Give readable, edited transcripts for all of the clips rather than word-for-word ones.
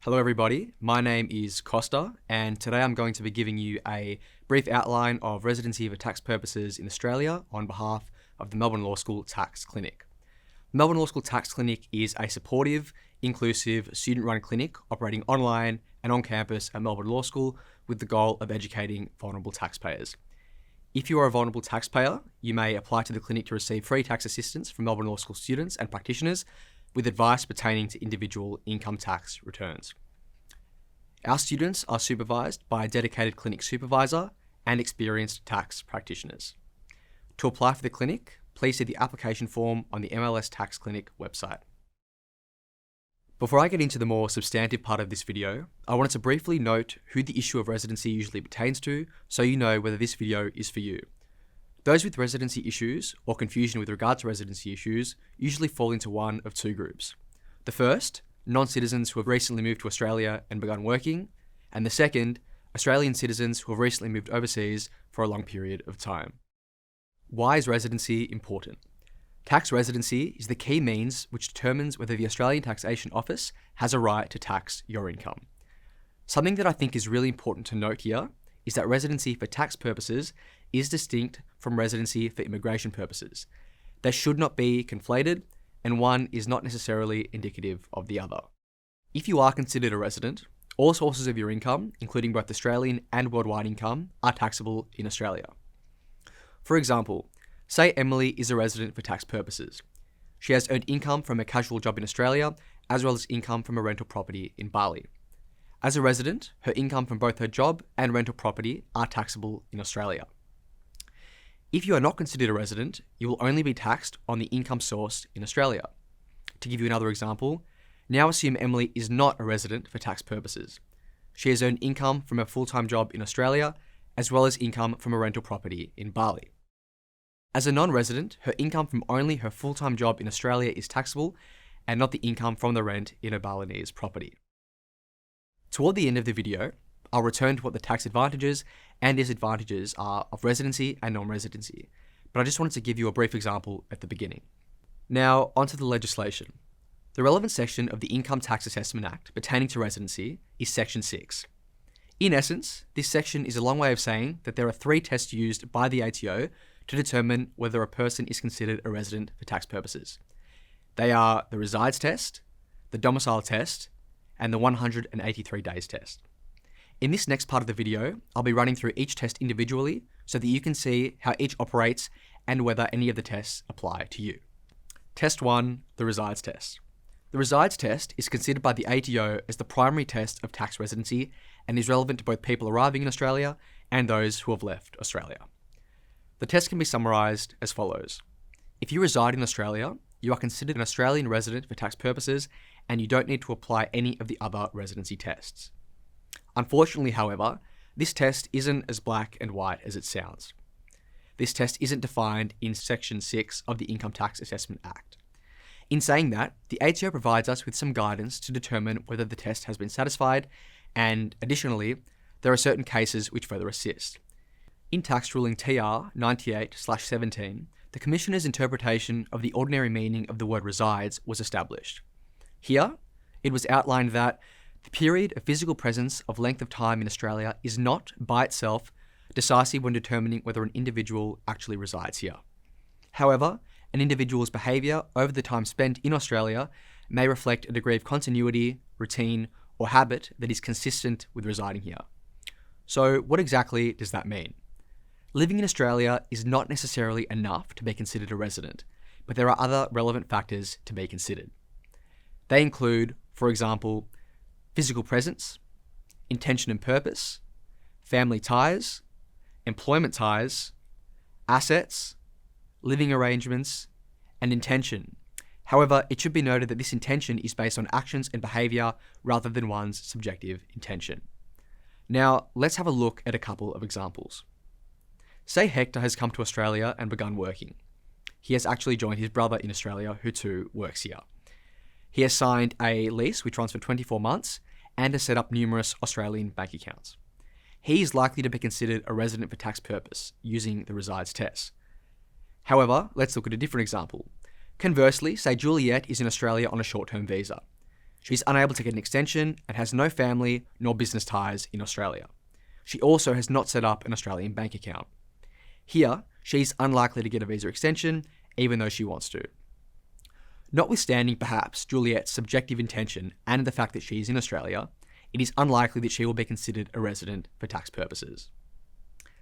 Hello everybody, my name is Costa and today I'm going to be giving you a brief outline of residency for tax purposes in Australia on behalf of the Melbourne Law School Tax Clinic. Melbourne Law School Tax Clinic is a supportive, inclusive, student-run clinic operating online and on campus at Melbourne Law School with the goal of educating vulnerable taxpayers. If you are a vulnerable taxpayer, you may apply to the clinic to receive free tax assistance from Melbourne Law School students and practitioners with advice pertaining to individual income tax returns. Our students are supervised by a dedicated clinic supervisor and experienced tax practitioners. To apply for the clinic, please see the application form on the MLS Tax Clinic website. Before I get into the more substantive part of this video, I wanted to briefly note who the issue of residency usually pertains to so you know whether this video is for you. Those with residency issues or confusion with regard to residency issues usually fall into one of two groups. The first, non-citizens who have recently moved to Australia and begun working, and the second, Australian citizens who have recently moved overseas for a long period of time. Why is residency important? Tax residency is the key means which determines whether the Australian Taxation Office has a right to tax your income. Something that I think is really important to note here is that residency for tax purposes is distinct from residency for immigration purposes. They should not be conflated, and one is not necessarily indicative of the other. If you are considered a resident, all sources of your income, including both Australian and worldwide income, are taxable in Australia. For example, say Emily is a resident for tax purposes. She has earned income from a casual job in Australia, as well as income from a rental property in Bali. As a resident, her income from both her job and rental property are taxable in Australia. If you are not considered a resident, you will only be taxed on the income sourced in Australia. To give you another example, now assume Emily is not a resident for tax purposes. She has earned income from a full-time job in Australia, as well as income from a rental property in Bali. As a non-resident, her income from only her full-time job in Australia is taxable, and not the income from the rent in a Balinese property. Toward the end of the video, I'll return to what the tax advantages and disadvantages are of residency and non-residency, but I just wanted to give you a brief example at the beginning. Now, onto the legislation. The relevant section of the Income Tax Assessment Act pertaining to residency is Section 6. In essence, this section is a long way of saying that there are three tests used by the ATO to determine whether a person is considered a resident for tax purposes. They are the resides test, the domicile test, and the 183 days test. In this next part of the video, I'll be running through each test individually so that you can see how each operates and whether any of the tests apply to you. Test 1, the resides test. The resides test is considered by the ATO as the primary test of tax residency and is relevant to both people arriving in Australia and those who have left Australia. The test can be summarised as follows. If you reside in Australia, you are considered an Australian resident for tax purposes and you don't need to apply any of the other residency tests. Unfortunately, however, this test isn't as black and white as it sounds. This test isn't defined in Section 6 of the Income Tax Assessment Act. In saying that, the ATO provides us with some guidance to determine whether the test has been satisfied, and additionally, there are certain cases which further assist. In Tax Ruling TR 98/17, the Commissioner's interpretation of the ordinary meaning of the word resides was established. Here, it was outlined that the period of physical presence of length of time in Australia is not, by itself, decisive when determining whether an individual actually resides here. However, an individual's behaviour over the time spent in Australia may reflect a degree of continuity, routine, or habit that is consistent with residing here. So, what exactly does that mean? Living in Australia is not necessarily enough to be considered a resident, but there are other relevant factors to be considered. They include, for example, physical presence, intention and purpose, family ties, employment ties, assets, living arrangements, and intention. However, it should be noted that this intention is based on actions and behaviour rather than one's subjective intention. Now, let's have a look at a couple of examples. Say Hector has come to Australia and begun working. He has actually joined his brother in Australia who too works here. He has signed a lease which runs for 24 months and has set up numerous Australian bank accounts. He is likely to be considered a resident for tax purpose using the resides test. However, let's look at a different example. Conversely, say Juliet is in Australia on a short-term visa. She's unable to get an extension and has no family nor business ties in Australia. She also has not set up an Australian bank account. Here, she's unlikely to get a visa extension, even though she wants to. Notwithstanding perhaps Juliet's subjective intention and the fact that she is in Australia, it is unlikely that she will be considered a resident for tax purposes.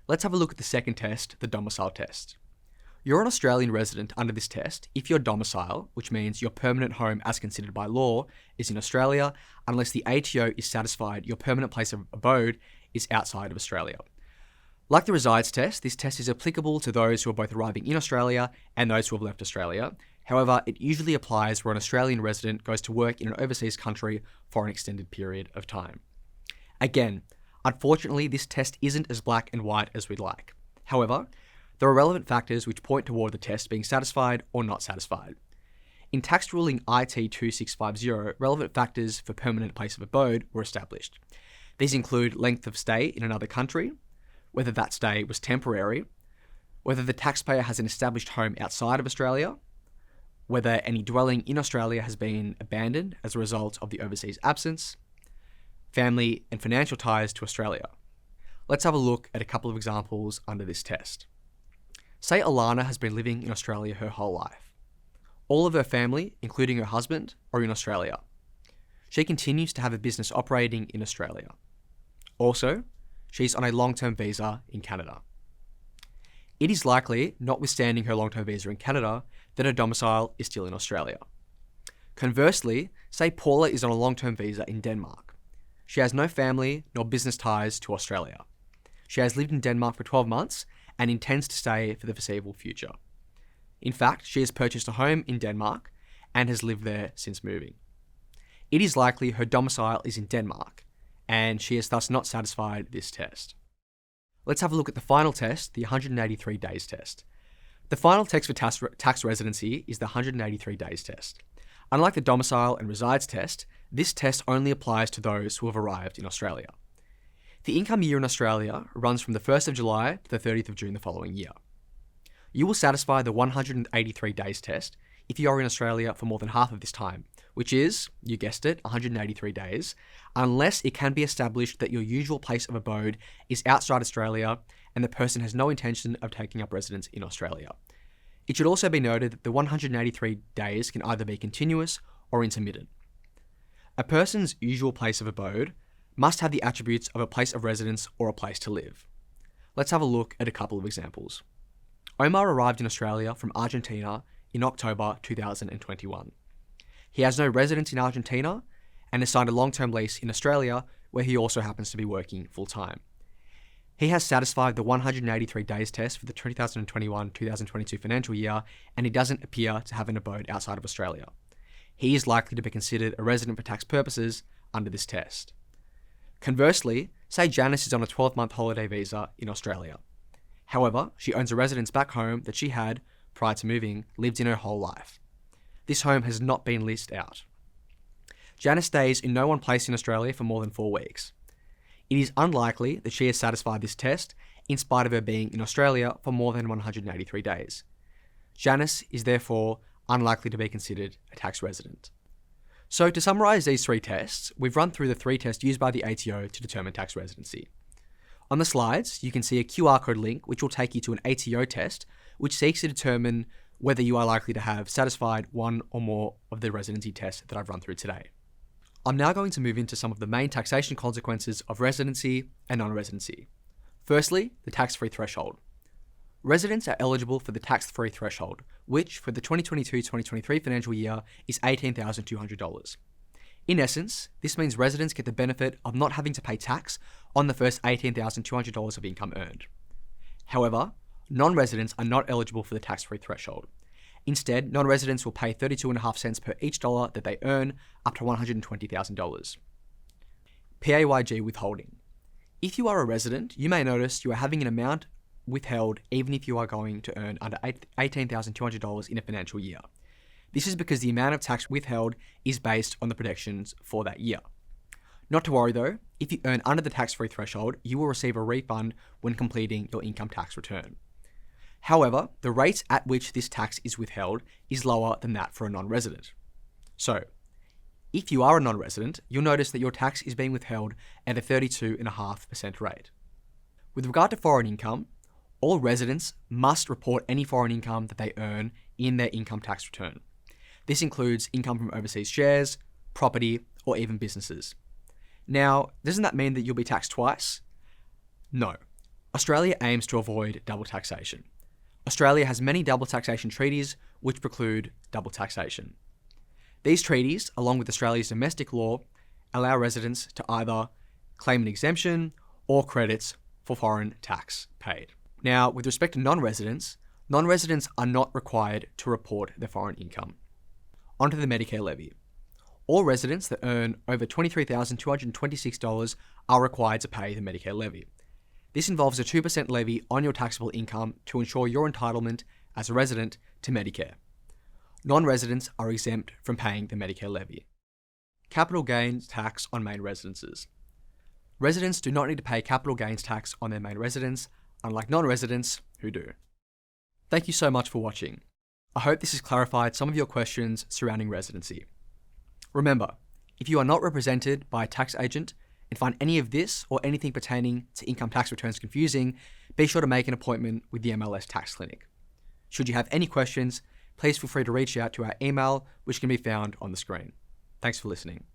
Let's have a look at the second test, the domicile test. You're an Australian resident under this test if your domicile, which means your permanent home as considered by law, is in Australia, unless the ATO is satisfied your permanent place of abode is outside of Australia. Like the resides test, this test is applicable to those who are both arriving in Australia and those who have left Australia. However, it usually applies where an Australian resident goes to work in an overseas country for an extended period of time. Again, unfortunately, this test isn't as black and white as we'd like. However, there are relevant factors which point toward the test being satisfied or not satisfied. In tax ruling IT 2650, relevant factors for permanent place of abode were established. These include length of stay in another country, whether that stay was temporary, whether the taxpayer has an established home outside of Australia, whether any dwelling in Australia has been abandoned as a result of the overseas absence, family and financial ties to Australia. Let's have a look at a couple of examples under this test. Say Alana has been living in Australia her whole life. All of her family, including her husband, are in Australia. She continues to have a business operating in Australia. Also, she's on a long-term visa in Canada. It is likely, notwithstanding her long-term visa in Canada, that her domicile is still in Australia. Conversely, say Paula is on a long-term visa in Denmark. She has no family nor business ties to Australia. She has lived in Denmark for 12 months and intends to stay for the foreseeable future. In fact, she has purchased a home in Denmark and has lived there since moving. It is likely her domicile is in Denmark, and she has thus not satisfied this test. Let's have a look at the final test, the 183 days test. The final test for tax residency is the 183 days test. Unlike the domicile and resides test, this test only applies to those who have arrived in Australia. The income year in Australia runs from the 1st of July to the 30th of June the following year. You will satisfy the 183 days test if you are in Australia for more than half of this time, which is, you guessed it, 183 days, unless it can be established that your usual place of abode is outside Australia and the person has no intention of taking up residence in Australia. It should also be noted that the 183 days can either be continuous or intermittent. A person's usual place of abode must have the attributes of a place of residence or a place to live. Let's have a look at a couple of examples. Omar arrived in Australia from Argentina in October 2021. He has no residence in Argentina and has signed a long-term lease in Australia where he also happens to be working full-time. He has satisfied the 183 days test for the 2021-2022 financial year, and he doesn't appear to have an abode outside of Australia. He is likely to be considered a resident for tax purposes under this test. Conversely, say Janice is on a 12-month holiday visa in Australia. However, she owns a residence back home that she had, prior to moving, lived in her whole life. This home has not been leased out. Janice stays in no one place in Australia for more than 4 weeks. It is unlikely that she has satisfied this test in spite of her being in Australia for more than 183 days. Janice is therefore unlikely to be considered a tax resident. So to summarise these 3 tests, we've run through the 3 tests used by the ATO to determine tax residency. On the slides, you can see a QR code link which will take you to an ATO test which seeks to determine whether you are likely to have satisfied one or more of the residency tests that I've run through today. I'm now going to move into some of the main taxation consequences of residency and non-residency. Firstly, the tax-free threshold. Residents are eligible for the tax-free threshold, which for the 2022-2023 financial year is $18,200. In essence, this means residents get the benefit of not having to pay tax on the first $18,200 of income earned. However, non-residents are not eligible for the tax-free threshold. Instead, non-residents will pay 32.5 cents per each dollar that they earn up to $120,000. PAYG withholding. If you are a resident, you may notice you are having an amount withheld even if you are going to earn under $18,200 in a financial year. This is because the amount of tax withheld is based on the projections for that year. Not to worry though, if you earn under the tax-free threshold, you will receive a refund when completing your income tax return. However, the rate at which this tax is withheld is lower than that for a non-resident. So, If you are a non-resident, you'll notice that your tax is being withheld at a 32.5% rate. With regard to foreign income, all residents must report any foreign income that they earn in their income tax return. This includes income from overseas shares, property, or even businesses. Now, doesn't that mean that you'll be taxed twice? No. Australia aims to avoid double taxation. Australia has many double taxation treaties which preclude double taxation. These treaties, along with Australia's domestic law, allow residents to either claim an exemption or credits for foreign tax paid. Now, with respect to non-residents are not required to report their foreign income. Onto the Medicare levy. All residents that earn over $23,226 are required to pay the Medicare levy. This involves a 2% levy on your taxable income to ensure your entitlement as a resident to Medicare. Non-residents are exempt from paying the Medicare levy. Capital gains tax on main residences. Residents do not need to pay capital gains tax on their main residence, unlike non-residents who do. Thank you so much for watching. I hope this has clarified some of your questions surrounding residency. Remember, if you are not represented by a tax agent and find any of this or anything pertaining to income tax returns confusing, be sure to make an appointment with the MLS Tax Clinic. Should you have any questions, please feel free to reach out to our email, which can be found on the screen. Thanks for listening.